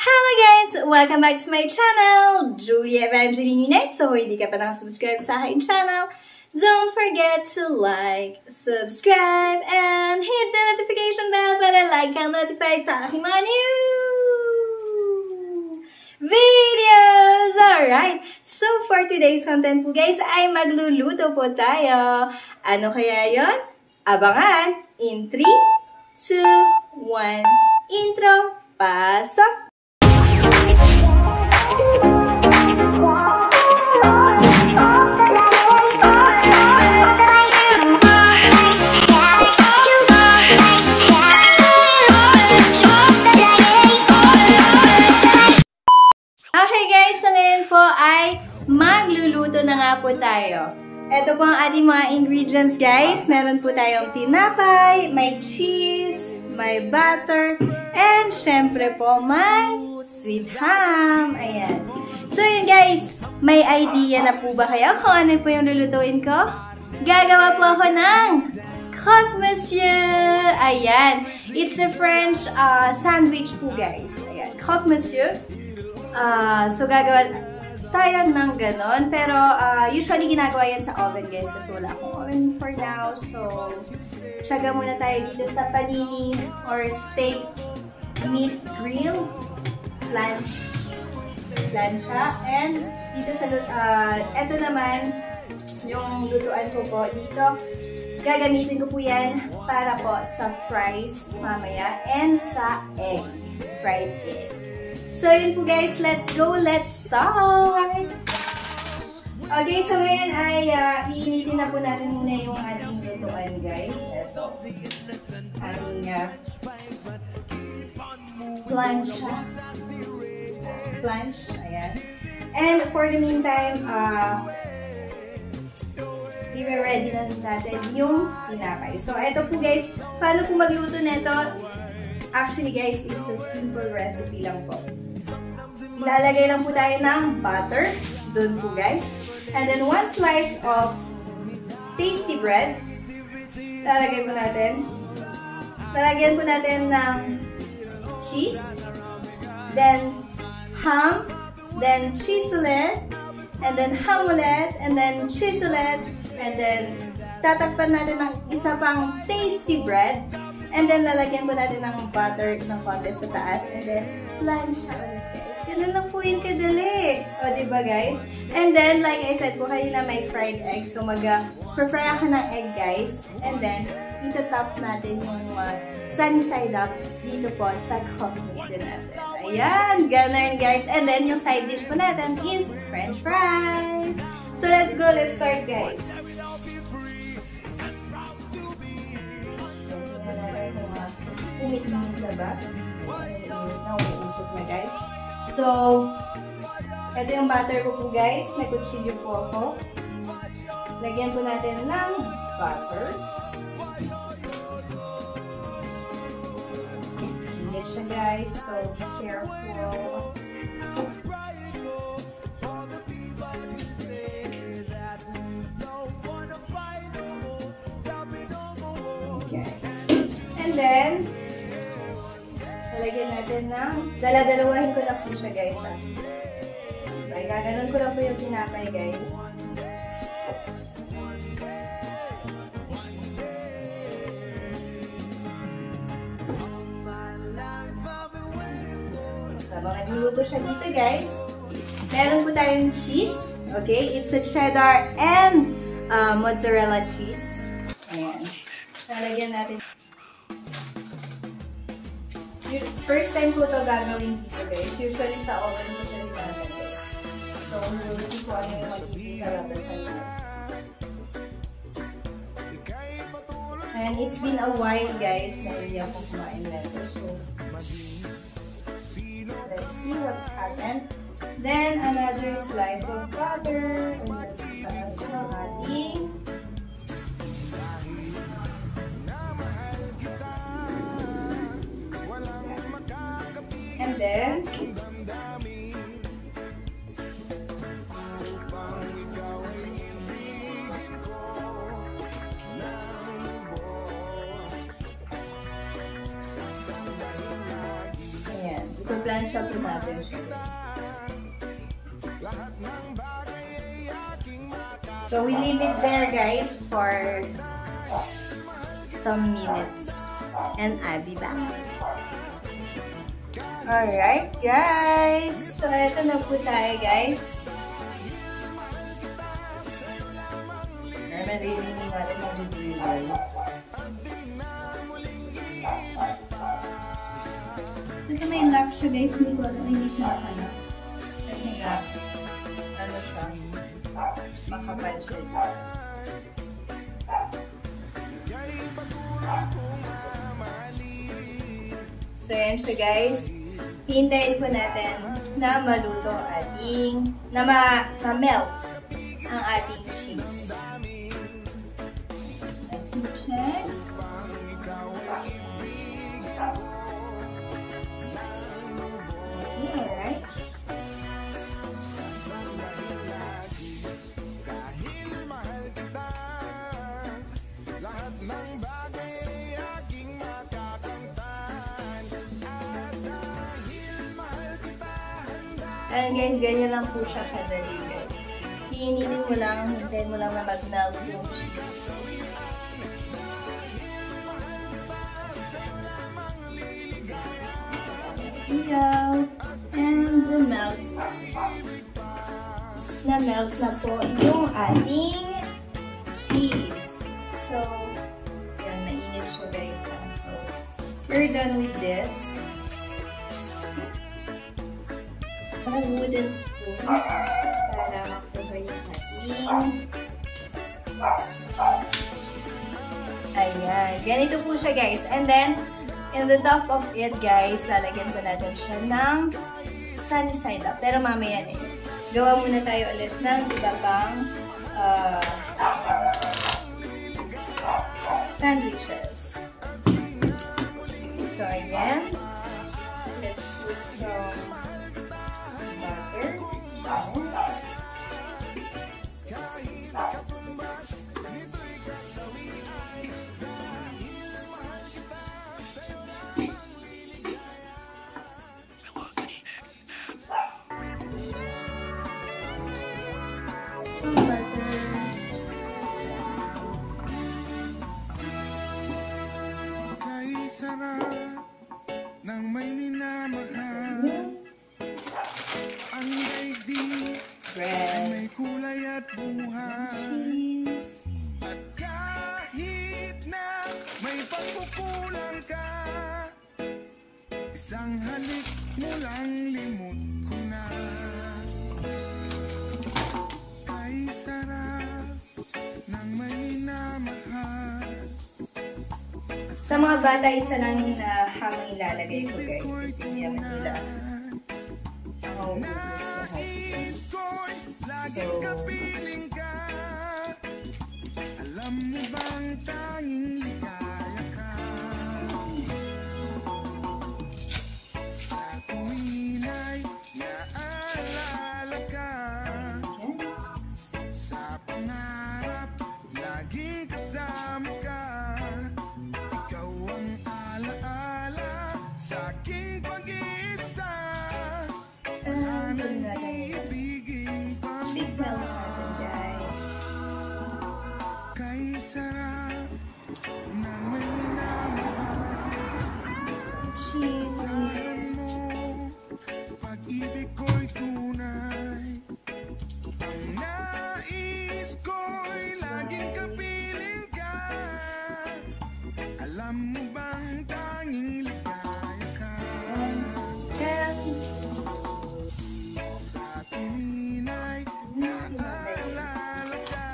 Hello guys! Welcome back to my channel, Julia Evangeline Unite. So, hindi ka pa nakasubscribe sa aking channel, don't forget to like, subscribe, and hit the notification bell para like kang notify sa aking mga new videos! Alright! So, for today's content po guys, ay magluluto po tayo. Ano kaya yon? Abangan in 3, 2, 1, intro, pasok! Okay guys, so ngayon po ay magluluto na nga po tayo. Ito po ang ating mga ingredients guys. Meron po tayong tinapay, may cheese, may butter, and syempre po may sweet ham. Ayan. So yun guys, may idea na po ba kayo kung ano po yung lulutuin ko? Gagawa po ako ng croque monsieur. Ayan. It's a French sandwich po guys. Ayan. Croque monsieur. So gagawa tayo ng ganon. Pero usually ginagawa yan sa oven guys kasi wala akong oven for now. So tsaga muna tayo dito sa panini or steak meat grill. Plancha. And dito sa eto naman yung lutuan ko po dito. Gagamitin ko po yan para po sa fries mamaya and sa egg. Fried egg. So yun po guys, let's go, let's start! Okay, so ngayon ay iinitin na po natin muna yung ating lutuan guys. Ito. Ating planch, ayan. And for the meantime, i-ready na natin yung tinapay. So ito po guys, paano po magluto nito? Actually guys, it's a simple recipe lang po. Ilalagay lang po tayo ng butter. Doon po guys. And then 1 slice of tasty bread. Lalagay po natin. Lalagyan po natin ng cheese. Then ham. Then cheese ulit. And then ham ulit. And then cheese ulit. And then tatakpan natin ng isa pang tasty bread. And then, lalagyan po natin ng butter ng konti sa taas. And then, plancha ulit, guys. Ganun lang po yung kadali. O, diba, guys? And then, like I said po, kanina may fried egg. So, mag-fry ako ng egg, guys. And then, itatap natin yung sunny side up dito po sa croque monsieur natin. Ayan! Ganun, guys. And then, yung side dish po natin is french fries. So, let's go. Let's start, guys. Umit-umit na ba? Nauusok na guys. So, ito yung butter ko po guys. May kutsilyo po ako. Lagyan po natin ng butter. Init siya guys. So, be careful. And then, lalagyan natin ng, dala-dalawahin ko na po siya guys. Okay, gaganon ko lang po yung tinapay guys. So, habang nagluluto siya dito guys, meron po tayong cheese. Okay, it's a cheddar and mozzarella cheese. Ayan. Lalagyan natin. First time ko ito gagawin dito guys. Usually sa oven ko siya nilalagay. So, hindi ko ano yung magiging karabasan na. And it's been a while guys na hindi ako kumain nito. So, let's see what's happened. Then, another slice of butter. And then, ating and then Itansya po natin siya. So, we leave it there, guys, for some minutes. And I'll be back. Alright, guys. So, eto na po tayo, guys. Naririnig natin mag-drizzle. Kasi may lock siya, guys. Hindi siya makalak. Kasi nga, ano siya, makapal siya. So, yan siya, guys. Hintayin po natin na maluto ating, na ma-melt ang ating cheese. Let me check. Okay, alright. And guys, ganyan lang po siya kadali, guys. Hiininin mo lang, hintayin mo lang na mag-melt yung cheese. And the melt. Na-melt na po yung ating cheese. So, yan, mainit siya, guys. So, we're done with this. A wooden spoon para makuha yung ating. Ayan. Ganito po siya, guys. And then, in the top of it, guys, lalagyan po natin siya ng sunny side up. Pero mamaya na yun. Gawa muna tayo ulit ng iba pang sandwiches. So, ayan. Let's put some butter. Some butter. Kay sarap ng may minamahal. Ang daigdig ay may kulay at buhay. At kahit na may pagkukulang ka, isang halik mo lang limot ko na. Kay sarap ng may minamahal. Sa mga bata, isa lang yung hamang ilalagay ko, guys. Kasi hindi naman nila Nais ko'y laging kapiling ka. Alam mo bang tanging ligaya ka? Sa tuwin ay naalala ka. Sa pangarap, laging kasama ka. Ikaw ang alaala sa aking pag-iisa. Wala nang iibigin pang iba. Kay sarap na may minamahal. Saan mo pag-ibig ko'y tunay. Ang nais ko'y laging kapiling ka. Alam mo bang tanging ligaya ka? Sa tuwin ay naalala ka.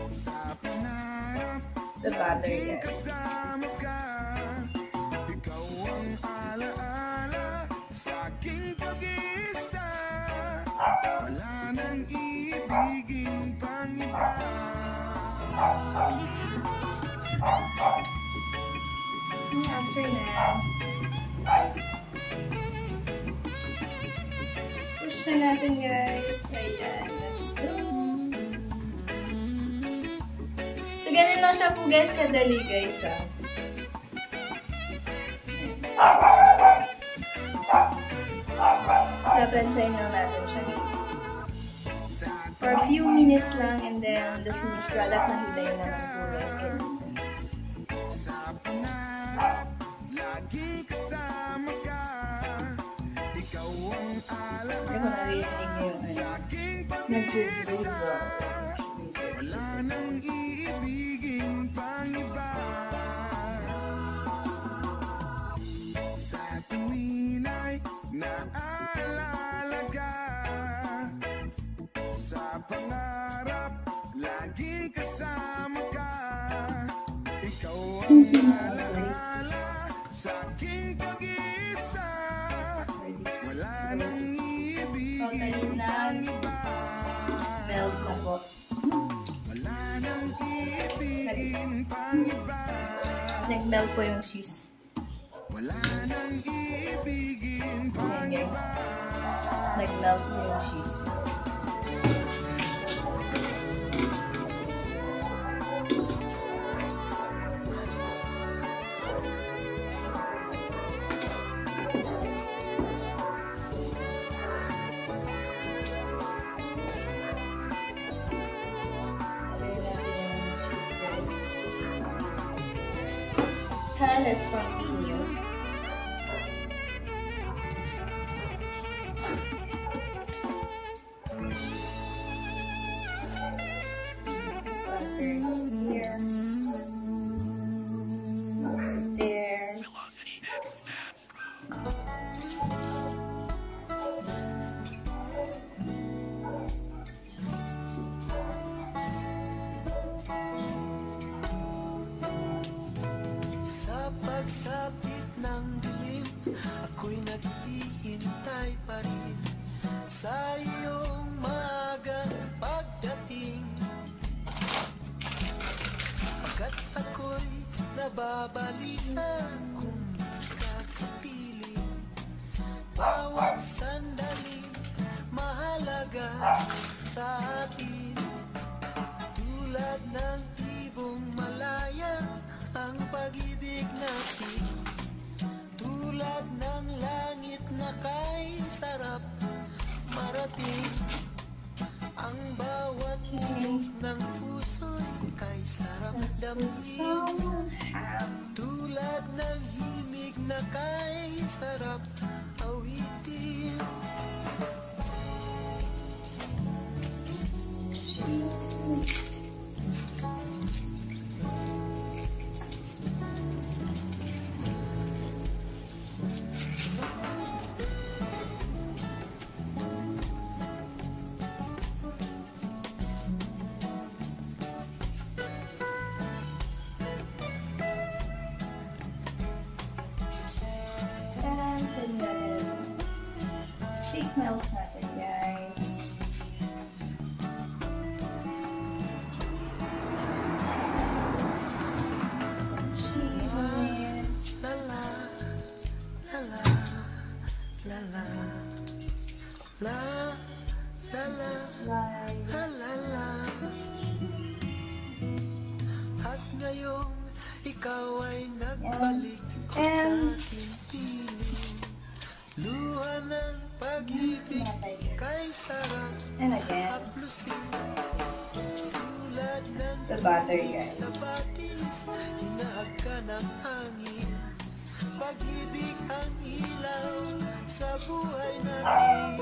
Sa pangarap, laging kasama ka. Ikaw ang alaala sa aking pag-iisa. Wala nang iibigin pang iba. After now, push na natin, guys. Ayan, let's go. So, ganun lang siya po, guys, kadali, guys, Papansyahin lang natin siya. For a few minutes lang, and then the finished product na hilayin naman po guys. Sa pangarap, laging kasama ka. Ikaw ang Hindi ko alaala narinig niyo yung sa aking nag-juice pag-iisa. Wala nang iibigin pang iba. Sa tuwin ay naalala ka. Sa pangarap, laging kasama ka. Ikaw ang alaala sa aking pag-iisa. Wala nang iibigin pang iba. melt na po. Wala nang iibigin pang iba. Nag-melt po yung cheese. Wala nang iibigin pang Ayan guys. iba. Nag-melt po yung cheese. Let's continue. Butter here. There. Pagsapit ng dilim, ako'y naghihintay pa rin sa iyong maagang pagdating. Pagkat ako'y nababalisa kung kakapiling. Bawat sandali mahalaga sa atin. Tulad ng ibong malaya ang pag-ibig natin, tulad ng langit na kay sarap marating. Ang bawat himig ng puso'y kay sarap damhin, tulad ng himig na kay sarap awitin. Fake melt natin, guys. Some cheese on it. La la, la la, la la, la la la, Slice. la la la. At ngayong ikaw ay nagbalik sa And aking piling. Luha ng pag-ibig kay sarap and again, haplusin. Tulad ng the butter, guys. sa batis, hinahag ka ng hangin. Pag-ibig ang ilaw sa buhay natin.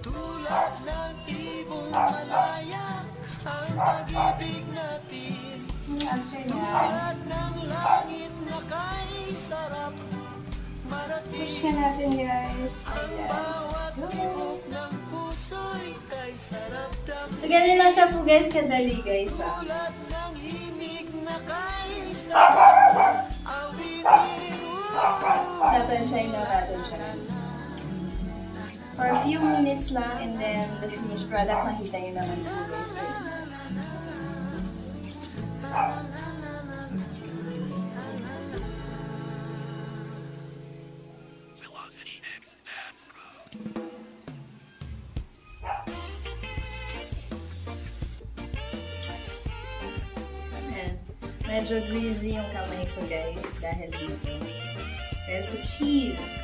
Tulad ng ibong malaya ang pag-ibig natin. After that, Tulad ng langit na kay sarap push marating. ka natin, guys. Ayan. Bawat tibok ng puso'y kay sarap damhin. So, ganun lang siya po, guys. Kadali, guys. Tulad ng himig na kay sarap awitin. Tatansyay na natin siya. For a few minutes lang, and then the finished product, makita nyo naman po, guys. Ayan. Medyo greasy yung kamay ko, guys, dahil dito. Dahil sa cheese.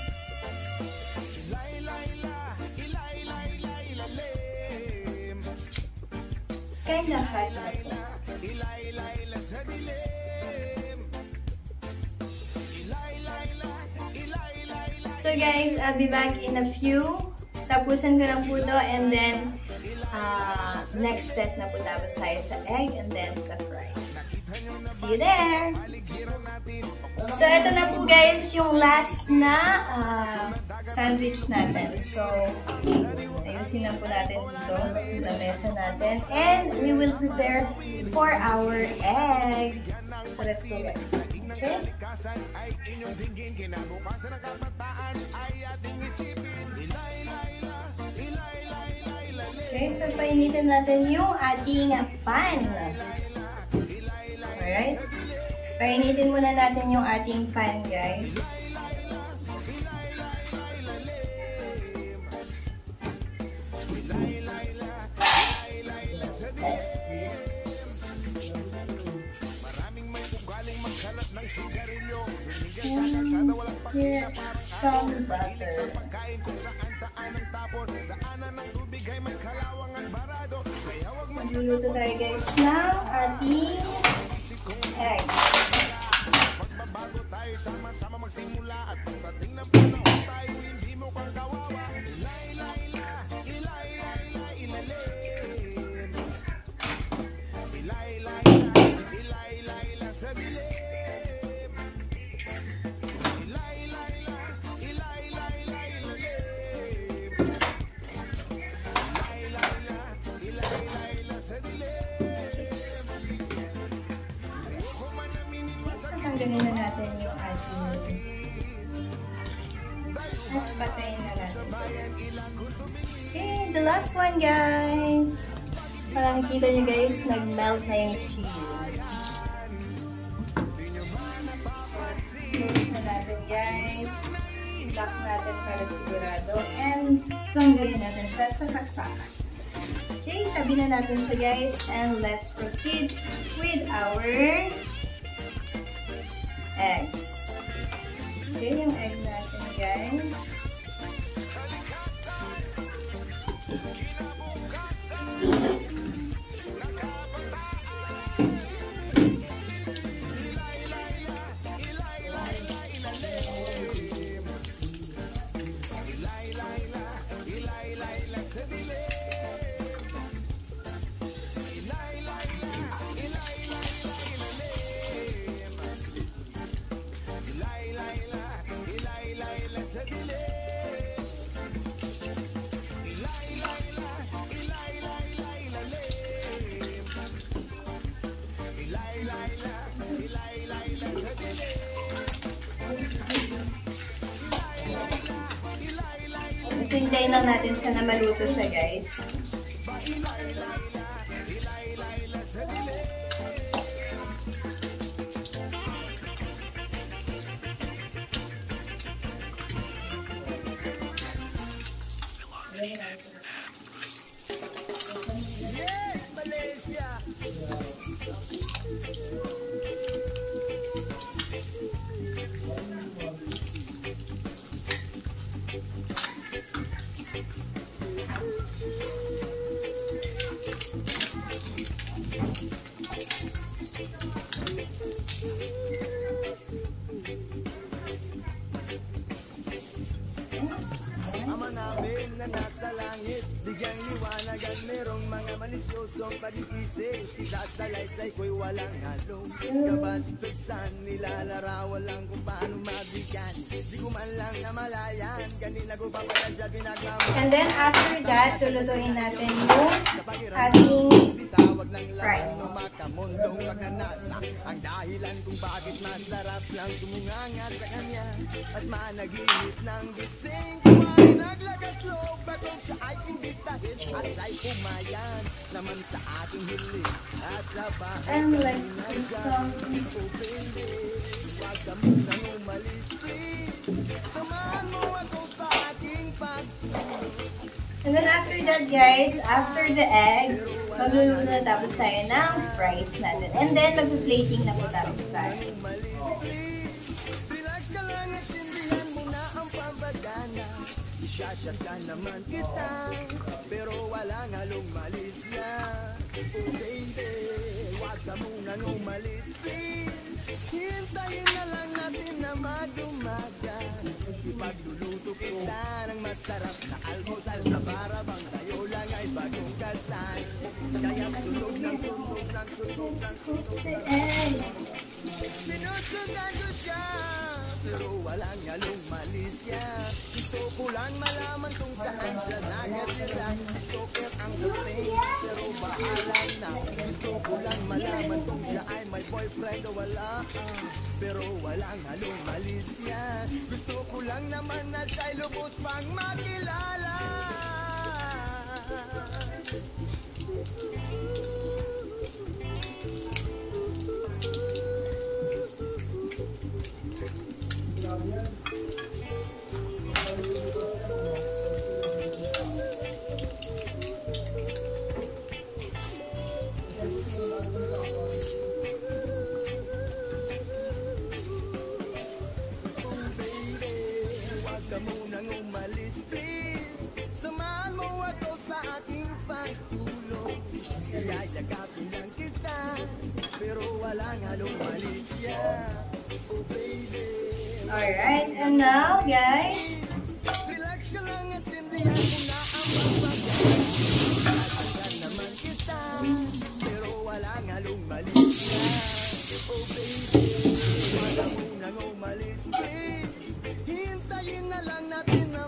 kinda hot na po. So guys, I'll be back in a few. Tapusin ko lang po to, and then next step na po tapos tayo sa egg and then sa fries. See you there! So, ito na po guys yung last na sandwich natin. So, ayusin na po natin dito sa mesa natin. And we will prepare for our egg. So, let's go guys. Okay? Okay, so painitin natin yung ating pan. Alright? Painitin muna natin yung ating pan, guys. Here, some butter. Magluluto tayo guys ng ating egg. Sama-sama magsimula at pagdating ng panahon tayo hindi mo kang kawawa. Ilay sa dilim. Tanggalin na natin yung ating at patayin na natin. Okay, the last one guys. Para nakikita nyo guys, nag-melt na yung cheese. Close na natin guys. Lock natin para sigurado. And tanggalin natin siya sa saksakan. Okay, tabi na natin siya guys. And let's proceed with our eggs. Okay, yung egg natin, guys. Hintayin lang natin siya na maluto siya, guys. Yes, Malaysia! Ama namin na nasa langit, bigyang liwanag at merong mga malisyosong pag-iisip. Isasalaysay ko'y walang halong kabastusan, nilalarawan lang kung paano mabigyan. Di ko man lang namalayan, kanina ko pa pala siya pinagmamahal. And then after that, lulutuin natin yung ating rice. Makamundong kakanasa, ang dahilan kung bakit masarap lang tumunganga sa kanya at managinip ng gising. Kumain naglagas loob bakong siya ay imbitahin at siya'y pumayan naman sa ating hiling at sa bahay. And let's put some. Huwag ka munang umalis, samahan mo ako sa aking And then after that guys, after the egg, magluluto na tapos tayo ng fries natin. And then mag-plating na po tapos tayo. Relax ka lang at sindihan mo na ang pambagana. Isyashot ka naman kita, pero walang halong malisya. Oh baby, wag ka munang umalis, please. Hintayin na lang natin na mag-umaga. Ipagluluto kita ng masarap na almusal na para bang tayo lang ay bagong kasal. Kaya sunog ng sunog ng sunog ng sunog. Sinusugan ko siya, pero walang halong malisya. Gusto ko lang malaman kung saan siya nagatira. Stalker ang dating, pero bahala na. Gusto ko lang malaman kung siya ay may boyfriend o wala. Pero walang halong malisya. Gusto ko lang naman na siya'y lubos pang makilala. Yayakapin lang kita, pero walang halong malisya. Oh baby. Alright, and now, guys, Relax ka lang at sindihan mo na ang pagpagay. Tatanggal naman kita, pero walang halong malisya. Oh baby, wag ka munang umalis, please. Hintayin na lang natin na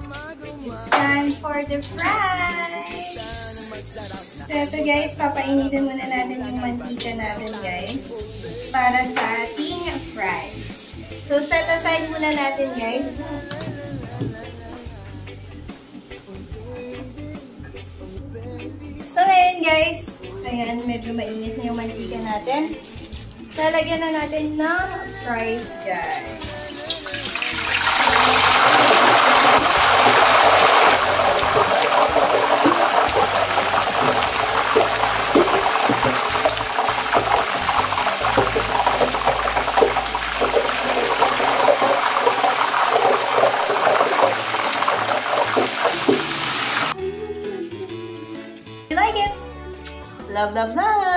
it's time for the fries. So, ito guys, papainitin muna natin yung mantika natin, guys, para sa ating fries. So, set aside muna natin, guys. So, ngayon, guys, ayan, medyo mainit na yung mantika natin. Lalagyan na natin ng fries, guys. Love, love, love!